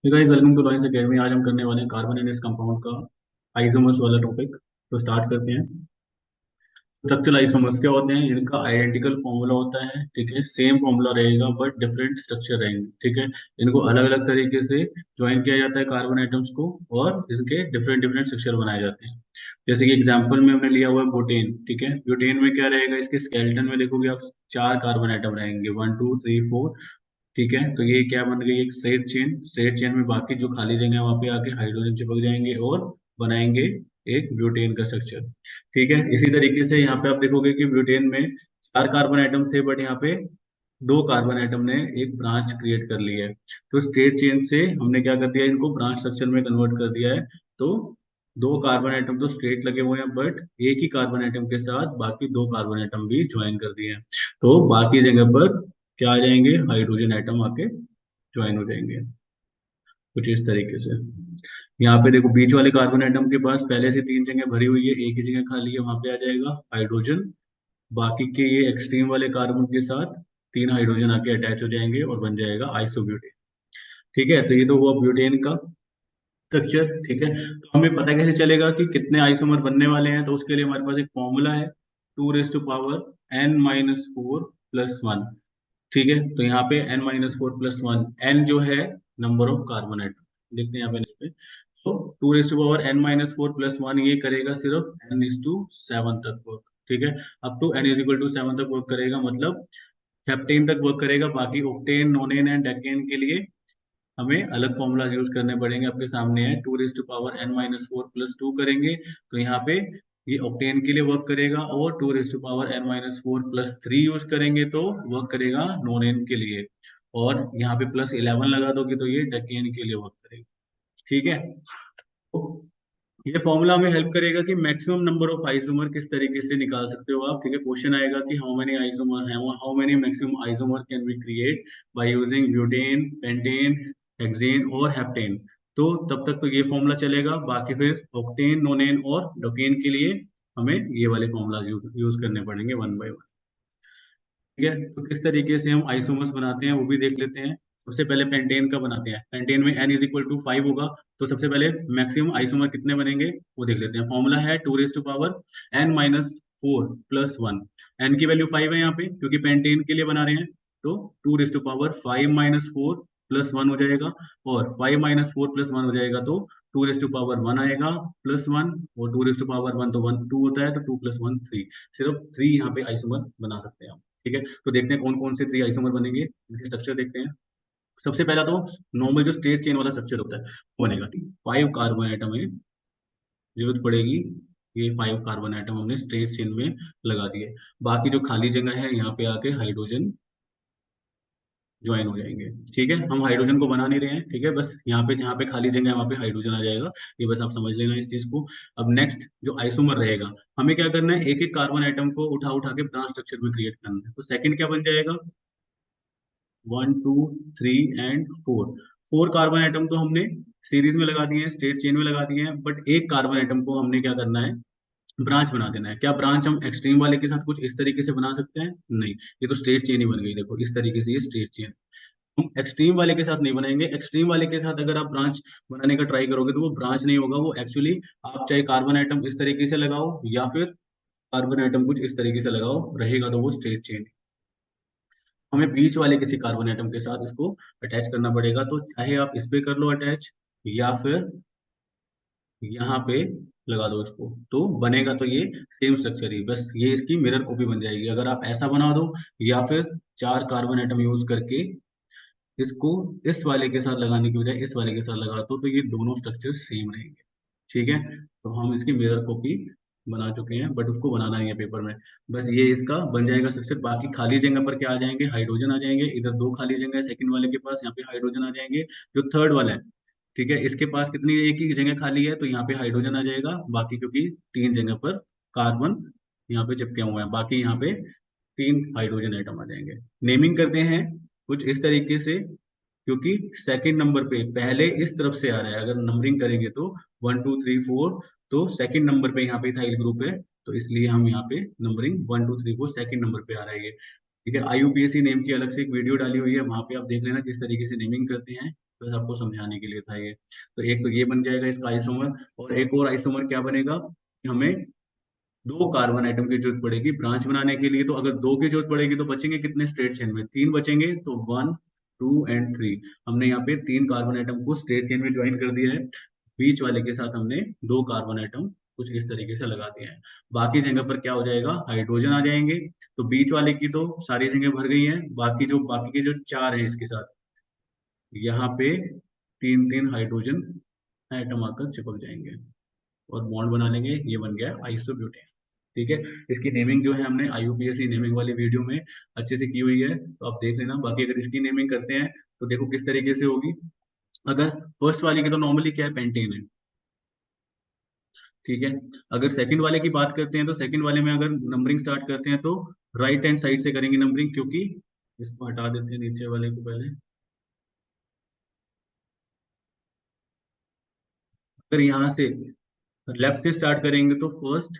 Hey guys, welcome to Lawrence academy. आज हम करने वाले हैं कार्बन एंड इस कंपाउंड का आइसोमर्स वाला टॉपिक। तो स्टार्ट करते हैं। स्ट्रक्चरल आइसोमर्स क्या होते हैं? इनका आइडेंटिकल फॉर्मूला होता है, ठीक है, सेम फॉर्मूला रहेगा बट डिफरेंट स्ट्रक्चर रहेंगे, ठीक है। इनको अलग अलग तरीके से ज्वाइन किया जाता है कार्बन आइटम्स को, और इनके डिफरेंट डिफरेंट स्ट्रक्चर बनाए जाते हैं। जैसे कि एग्जांपल में हमने लिया हुआ है ब्यूटेन, ठीक है। ब्यूटेन में क्या रहेगा, इसके स्केलेटन में देखोगे आप, चार कार्बन आइटम रहेंगे, 1 2 3 4, ठीक है। तो ये क्या बन गई, एक स्ट्रेट चेन। स्ट्रेट चेन में बाकी जो खाली जगह है वहां पे आके हाइड्रोजन चिपक जाएंगे और बनाएंगे एक ब्यूटेन का स्ट्रक्चर, ठीक है। इसी तरीके से यहाँ पे आप देखोगे कि ब्यूटेन में चार कार्बन आइटम थे, बट यहाँ पे दो कार्बन आइटम ने एक ब्रांच क्रिएट कर ली है। तो स्ट्रेट चेन से हमने क्या कर दिया, इनको ब्रांच स्ट्रक्चर में कन्वर्ट कर दिया है। तो दो कार्बन आइटम तो स्ट्रेट लगे हुए हैं, बट एक ही कार्बन आइटम के साथ बाकी दो कार्बन आइटम भी ज्वाइन कर दिए हैं। तो बाकी जगह पर क्या आ जाएंगे, हाइड्रोजन आइटम आके ज्वाइन हो जाएंगे, कुछ इस तरीके से। यहाँ पे देखो, बीच वाले कार्बन आइटम के पास पहले से तीन जगह भरी हुई है, एक ही जगह खाली है, वहां पे आ जाएगा हाइड्रोजन। बाकी के ये एक्सट्रीम वाले कार्बन के साथ तीन हाइड्रोजन आके अटैच हो जाएंगे और बन जाएगा आइसोब्यूटेन, ठीक है। तो ये तो हुआ ब्यूटेन का स्ट्रक्चर, ठीक है। तो हमें पता कैसे चलेगा कि कितने आइसोमर बनने वाले हैं? तो उसके लिए हमारे पास एक फॉर्मूला है, 2 raised to power n-4 + 1, ठीक है। तो यहाँ पे n-4 + 1, n जो है नंबर ऑफ कार्बन आइटम, देखते हैं यहाँ पे इस पे। तो 2 raised to power n-4 + 1 ये करेगा सिर्फ n:7 तक वर्क, ठीक है। अब टू n = 7 तक वर्क करेगा, मतलब हेप्टेन तक वर्क करेगा। बाकी ऑक्टेन, नोनेन एंड डेकेन के लिए हमें अलग फॉर्मूला यूज करने पड़ेंगे। आपके सामने है, 2 raised to power n-4 + 2 करेंगे तो यहाँ पे ये ऑक्टेन के लिए वर्क करेगा, और 2 raised to power n-4 + 3 use करेंगे तो वर्क करेगा नोनेन के लिए, और यहाँ पे +11 लगा दोगे तो ये डेकेन के लिए वर्क करेगा, ठीक है। तो ये फॉर्मूला हमें हेल्प करेगा कि मैक्सिमम नंबर ऑफ आइसोमर किस तरीके से निकाल सकते हो आप, ठीक है। क्वेश्चन आएगा कि हाउ मेनी आइसोमर है, how many maximum isomer can be create by using butane, pentane, hexane और हेप्टेन। तो तब तक तो ये फॉर्मूला चलेगा, बाकी फिर ऑक्टेन, नोनेन और डोकेन के लिए हमें ये वाले फॉर्मूला यूज करने पड़ेंगे वन बाय वन, ठीक है। तो किस तरीके से हम आइसोमर्स बनाते हैं वो भी देख लेते हैं। सबसे पहले पेंटेन का बनाते हैं। पेंटेन में n = 5 होगा, तो सबसे पहले मैक्सिमम आइसोमर कितने बनेंगे वो देख लेते हैं। फॉर्मूला है 2 raised to power n-4 + 1। n की वैल्यू 5 है यहाँ पे, क्योंकि पेंटेन के लिए बना रहे हैं। तो 2 raised to power 5 - 4 + 1 हो जाएगा, और 5 - 4 + 1 हो जाएगा तो 2 raised to power 1 आएगा, +1, और 2 raised to power 1 तो 1 2 होता है, तो 2 + 1 3। सिर्फ 3 यहाँ पे आइसोमर बना सकते हैं हम, ठीक है। तो देखते हैं कौन कौन से 3 आइसोमर बनेंगे, इनके स्ट्रक्चर देखते हैं। सबसे पहला तो नॉर्मल जो स्ट्रेट चेन वाला स्ट्रक्चर होता है वो बनेगा, 5 कार्बन आइटम है, जरूरत पड़ेगी। ये 5 कार्बन आइटम हमने स्ट्रेट चेन में लगा दिए। बाकी जो खाली जगह है यहाँ पे आके हाइड्रोजन ज्वाइन हो जाएंगे, ठीक है। हम हाइड्रोजन को बना नहीं रहे हैं, ठीक है, बस यहाँ पे जहाँ पे खाली जगह है वहाँ पे हाइड्रोजन आ जाएगा। ये बस आप समझ लेना इस चीज को। अब नेक्स्ट जो आइसोमर रहेगा, हमें क्या करना है, एक एक कार्बन आइटम को उठा उठा के ब्रांच स्ट्रक्चर में क्रिएट करना है। तो सेकंड क्या बन जाएगा, 1 2 3 एंड 4। 4 कार्बन आइटम तो हमने सीरीज में लगा दिए हैं, स्ट्रेट चेन में लगा दिए हैं, बट एक कार्बन आइटम को हमने क्या करना है, ब्रांच बना देना है। क्या ब्रांच हम एक्सट्रीम वाले के साथ कुछ इस तरीके से बना सकते हैं? नहीं, ये तो स्ट्रेट चेन ही बन गई, देखो इस तरीके से ये स्ट्रेट चेन। हम एक्सट्रीम वाले के साथ नहीं बनाएंगे। एक्सट्रीम वाले के साथ अगर आप ब्रांच बनाने का ट्राई करोगे तो वो ब्रांच नहीं होगा, वो एक्चुअली आप चाहे कार्बन आइटम इस तरीके से लगाओ या फिर कार्बन आइटम कुछ इस तरीके से लगाओ, रहेगा तो वो स्ट्रेट चेन। हमें बीच वाले किसी कार्बन आइटम के साथ इसको अटैच करना पड़ेगा, तो चाहे आप इस पे कर लो अटैच, या फिर यहाँ पे लगा दो इसको, तो बनेगा तो ये सेम स्ट्रक्चर ही, बस ये इसकी मिरर कॉपी बन जाएगी। अगर आप ऐसा बना दो, या फिर चार कार्बन आइटम यूज करके इसको इस वाले के साथ लगाने की बजाय इस वाले के साथ लगा दो, तो ये दोनों स्ट्रक्चर सेम रहेंगे, ठीक है। तो हम इसकी मिरर कॉपी बना चुके हैं, बट उसको बनाना नहीं है पेपर में। बस ये इसका बन जाएगा स्ट्रक्चर। बाकी खाली जगह पर क्या आ जाएंगे, हाइड्रोजन आ जाएंगे। इधर दो खाली जगह है सेकंड वाले के पास, यहाँ पे हाइड्रोजन आ जाएंगे। जो थर्ड वाला है, ठीक है, इसके पास कितनी, एक ही जगह खाली है, तो यहाँ पे हाइड्रोजन आ जाएगा। बाकी क्योंकि तीन जगह पर कार्बन यहाँ पे चिपके हुए हैं, बाकी यहाँ पे तीन हाइड्रोजन आइटम आ जाएंगे। नेमिंग करते हैं कुछ इस तरीके से, क्योंकि सेकंड नंबर पे पहले इस तरफ से आ रहा है। अगर नंबरिंग करेंगे तो 1 2 3 4, तो सेकंड नंबर पे यहाँ पे इथाइल ग्रुप है, तो इसलिए हम यहाँ पे नंबरिंग 1 2 3 4 सेकंड नंबर पे आ रहा है ये, ठीक है। IUPAC नेम की अलग से एक वीडियो डाली हुई है, वहां पे आप देख लेना किस तरीके से नेमिंग करते हैं। बस आपको समझाने के लिए था ये। तो एक तो ये बन जाएगा इसका आइसोमर, और एक और आइसोमर क्या बनेगा कि हमें दो कार्बन आइटम की जरूरत पड़ेगी ब्रांच बनाने के लिए। तो अगर दो की जरूरत पड़ेगी तो बचेंगे कितने स्ट्रेट चेन में, तीन बचेंगे। तो 1 2 एंड 3 हमने यहाँ पे तीन कार्बन आइटम को स्ट्रेट चेन में ज्वाइन कर दिया है। बीच वाले के साथ हमने दो कार्बन आइटम कुछ इस तरीके से लगा दिया है। बाकी जगह पर क्या हो जाएगा, हाइड्रोजन आ जाएंगे। तो बीच वाले की तो सारी जगह भर गई है, बाकी के जो चार है इसके साथ यहाँ पे तीन तीन हाइड्रोजन एटम आकर चिपक जाएंगे और बॉन्ड बना लेंगे। ये बन गया आइसोब्यूटेन। ठीक है, इसकी नेमिंग जो है हमने IUPAC नेमिंग वाली वीडियो में अच्छे से की हुई है, तो आप देख लेना। बाकी अगर इसकी नेमिंग करते हैं तो देखो किस तरीके से होगी। अगर फर्स्ट वाले की तो नॉर्मली क्या है, पेंटेन है। ठीक है, अगर सेकंड वाले की बात करते हैं तो सेकंड वाले में अगर नंबरिंग स्टार्ट करते हैं तो राइट हैंड साइड से करेंगे नंबरिंग, क्योंकि इसको हटा देते हैं नीचे वाले को पहले। अगर यहाँ से लेफ्ट से स्टार्ट करेंगे तो फर्स्ट,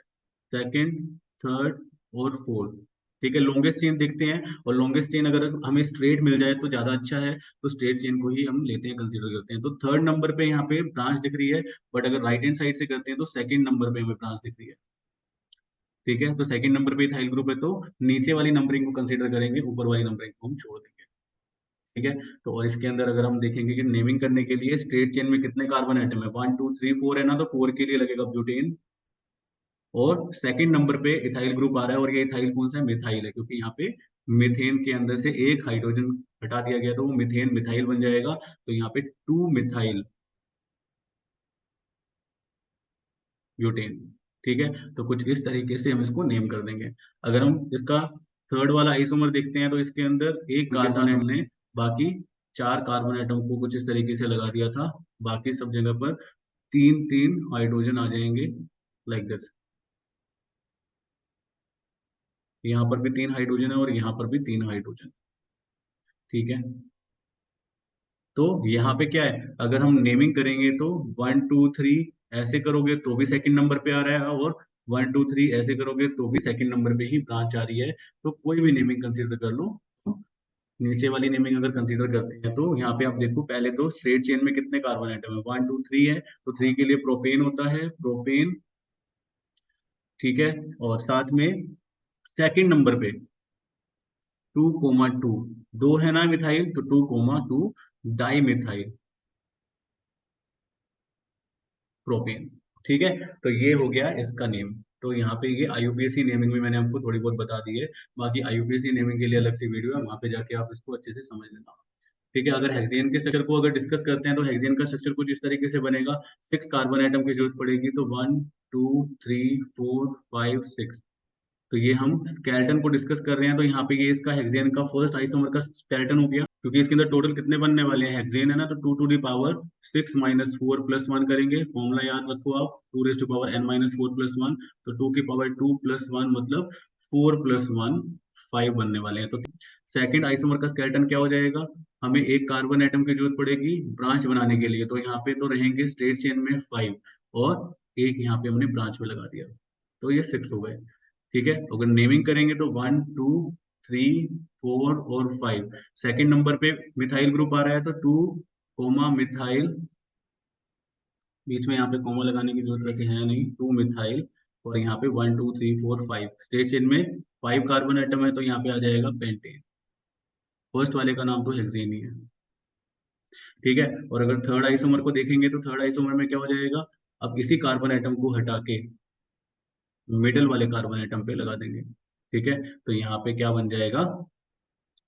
सेकंड, थर्ड और फोर्थ। ठीक है, लॉन्गेस्ट चेन देखते हैं, और लॉन्गेस्ट चेन अगर हमें स्ट्रेट मिल जाए तो ज्यादा अच्छा है, तो स्ट्रेट चेन को ही हम लेते हैं, कंसीडर करते हैं। तो थर्ड नंबर पे यहाँ पे ब्रांच दिख रही है, बट अगर राइट हैंड साइड से करते हैं तो सेकंड नंबर पे हमें ब्रांच दिख रही है। ठीक है, तो सेकंड नंबर पे इथाइल ग्रुप है, तो नीचे वाली नंबरिंग को कंसीडर करेंगे, ऊपर वाली नंबरिंग को हम छोड़ देंगे। ठीक है, तो और इसके अंदर अगर हम देखेंगे कि नेमिंग करने के लिए स्ट्रेट चेन में कितने कार्बन आइटम है, 1 2 3 4 है ना, तो 4 के लिए लगेगा ब्यूटेन। और सेकंड नंबर पे इथाइल ग्रुप आ रहा है, और ये इथाइल कौन सा है, मिथाइल है, क्योंकि यहाँ पे मीथेन के अंदर से एक हाइड्रोजन हटा दिया गया, तो वो मीथेन मिथाइल बन जाएगा। तो यहाँ पे 2 मिथाइल ब्यूटेन। ठीक है, तो कुछ इस तरीके से हम इसको नेम कर देंगे। अगर हम इसका थर्ड वाला आइसोमर देखते हैं तो इसके अंदर एक कार्बन है, हमने बाकी चार कार्बन आइटम को कुछ इस तरीके से लगा दिया था। बाकी सब जगह पर तीन तीन हाइड्रोजन आ जाएंगे, लाइक दिस। यहाँ पर भी तीन हाइड्रोजन है और यहाँ पर भी तीन हाइड्रोजन। ठीक है, तो यहाँ पे क्या है, अगर हम नेमिंग करेंगे तो 1 2 3 ऐसे करोगे तो भी सेकंड नंबर पे आ रहा है, और 1 2 3 ऐसे करोगे तो भी सेकंड नंबर पे ही ब्रांच आ रही है। तो कोई भी नेमिंग कंसीडर कर लो। नीचे वाली नेमिंग अगर कंसीडर करते हैं तो यहाँ पे आप देखो, पहले तो स्ट्रेट चेन में कितने कार्बन आइटम है, 1 2 3 है, तो 3 के लिए प्रोपेन होता है, प्रोपेन। ठीक है, और साथ में सेकंड नंबर पे 2 2 दो है ना मिथाइल, तो 2 2 डाई मिथाइल प्रोपेन। ठीक है, तो ये हो गया इसका नेम। तो यहाँ पे ये IUPAC नेमिंग में मैंने आपको थोड़ी बहुत बता दी है। बाकी IUPAC नेमिंग के लिए अलग से वीडियो है, वहां पे जाके आप इसको अच्छे से समझ लेना। ठीक है, अगर हेक्सेन के स्ट्रक्चर को अगर डिस्कस करते हैं तो हेक्सेन का स्ट्रक्चर कुछ इस तरीके से बनेगा। 6 कार्बन आइटम की जरूरत पड़ेगी, तो 1 2 3 4 5 6। तो ये हम स्केलेटन को डिस्कस कर रहे हैं, तो यहाँ पे ये इसका हेक्सेन का फर्स्ट आइसोमर का स्केलेटन हो गया, क्योंकि इसके अंदर टोटल कितने बनने वाले हैं, हेक्सेन है ना, तो 2 to the power 6 - 4 + 1 करेंगे। फॉर्मूला याद रखो आप, 2 to the power n - 4 + 1, तो 2 की पावर 2 + 1 मतलब 4 + 1 5 बनने वाले हैं। तो सेकंड आइसोमर का स्केलेटन क्या हो जाएगा, हमें एक कार्बन आइटम की जरूरत पड़ेगी ब्रांच बनाने के लिए, तो यहाँ पे तो रहेंगे स्ट्रेट चेन में 5, और एक यहाँ पे हमने ब्रांच में लगा दिया, तो ये 6 हो गए। ठीक है, अगर नेमिंग करेंगे तो 1 2 3 4 और 5। सेकंड नंबर पे मिथाइल ग्रुप आ रहा है, तो 2 मिथाइल, बीच में यहाँ पे कॉमा लगाने की जरूरत वैसे है नहीं, 2 मिथाइल। और यहाँ पे 1 2 3 4 5 स्ट्रेट चेन में 5 कार्बन आइटम है, तो यहाँ पे आ जाएगा पेंटेन। फर्स्ट वाले का नाम तो हेक्सेन ही है। ठीक है, और अगर थर्ड आइसोमर को देखेंगे तो थर्ड आइसोमर में क्या हो जाएगा, अब इसी कार्बन आइटम को हटा के मिडल वाले कार्बन आइटम पे लगा देंगे। ठीक है, तो यहाँ पे क्या बन जाएगा,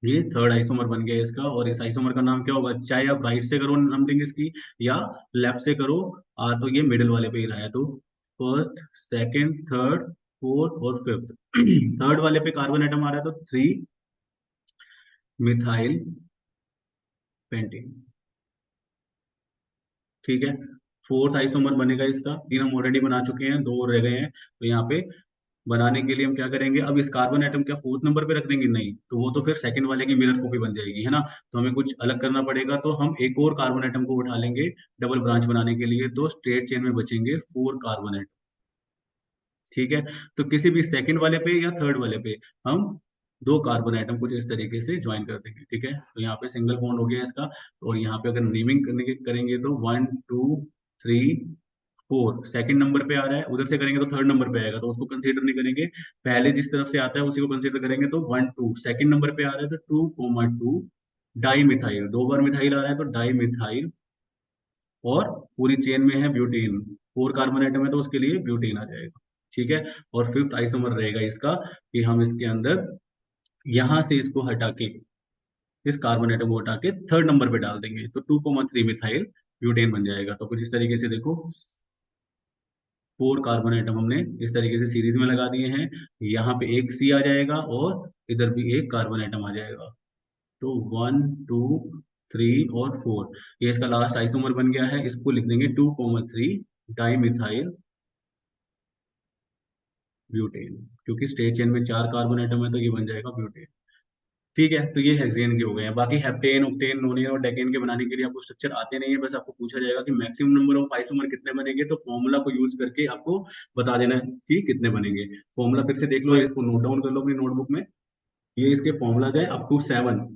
ये थर्ड आइसोमर बन गया इसका। और इस आइसोमर का नाम क्या होगा, चाहे आप राइट से करो नंबरिंग इसकी या लेफ्ट से करो, तो ये मिडिल वाले पे ही रहा है। तो फर्स्ट, सेकंड, थर्ड, फोर्थ और फिफ्थ। थर्ड वाले पे कार्बन आइटम आ रहा है, तो 3 मिथाइल पेंटेन। ठीक है, फोर्थ आइसोमर बनेगा इसका, तीन हम ऑलरेडी बना चुके हैं, दो और रह गए हैं। तो यहाँ पे बनाने के लिए हम क्या करेंगे, अब इस कार्बन आइटम क्या फोर्थ नंबर पे रख देंगे, नहीं, तो वो तो फिर सेकंड वाले की मिरर कॉपी बन जाएगी, है ना। तो हमें कुछ अलग करना पड़ेगा, तो हम एक और कार्बन आइटम को उठा लेंगे डबल ब्रांच बनाने के लिए, तो स्ट्रेट चेन में बचेंगे 4 कार्बन आइटम। ठीक है, तो किसी भी सेकंड वाले पे या थर्ड वाले पे हम दो कार्बन आइटम कुछ इस तरीके से ज्वाइन कर देंगे, ठीक है। तो यहाँ पे सिंगल बॉन्ड हो गया इसका, और यहाँ पे अगर नेमिंग करेंगे तो 1 2 3 4 सेकंड नंबर पे आ रहा है, उधर से करेंगे तो थर्ड नंबर पे आएगा, तो उसको कंसीडर नहीं करेंगे। पहले जिस तरफ से आता है उसी को कंसीडर करेंगे, तो 1 2 सेकंड नंबर पे आ रहा है तो 2 डाई मिथाइल, दो बार मिथाइल आ रहा है तो डाई मिथाइल, और पूरी चेन में है ब्यूटेन, 4 कार्बन आइटम है तो उसके लिए ब्यूटेन आ जाएगा, ठीक है। और फिफ्थ आइसोमर रहेगा इसका, कि हम इसके अंदर यहां से इसको हटा के, इस कार्बन एटम को हटा के थर्ड नंबर पे डाल देंगे, तो 2,3 मिथाइल ब्यूटेन बन जाएगा। तो कुछ इस तरीके से देखो, 4 कार्बन एटम हमने इस तरीके से सीरीज में लगा दिए हैं। यहाँ पे एक सी आ जाएगा और इधर भी एक कार्बन एटम आ जाएगा। तो 1 2 3 और 4, ये इसका लास्ट आइसोमर बन गया है। इसको लिख देंगे 2,3 डाई मिथाइल ब्यूटेन, क्योंकि स्टेट चेन में 4 कार्बन एटम है तो ये बन जाएगा ब्यूटेन, ठीक है। तो ये हेक्सेन के हो गए हैं। बाकी हेप्टेन, ऑक्टेन, नोनियन और डेकेन के बनाने के लिए आपको स्ट्रक्चर आते नहीं है, बस आपको पूछा जाएगा कि मैक्सिमम नंबर ऑफ आइसोमर कितने बनेंगे, तो फॉर्मूला को यूज करके आपको बता देना है कि कितने बनेंगे। फॉर्मूला फिर से देख लो, इसको नोट डाउन कर लो अपनी नोटबुक में। ये इसके फॉर्मूलाज है अप टू 7।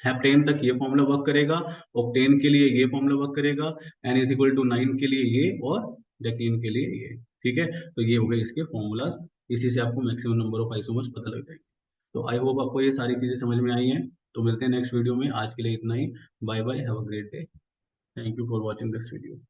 हेप्टेन तक ये फॉर्मूला वर्क करेगा, ऑक्टेन के लिए ये फॉर्मूला वर्क करेगा, एन इज इक्वल टू 9 के लिए ये, और डेकेन के लिए ये, ठीक है। तो ये हो गए इसके फॉर्मूलाज, इसी से आपको मैक्सिमम नंबर ऑफ आइसोमर्स पता लग जाएंगे। तो आई होप आपको ये सारी चीजें समझ में आई हैं। तो मिलते हैं नेक्स्ट वीडियो में, आज के लिए इतना ही। Bye bye, have a great day. Thank you for watching this video.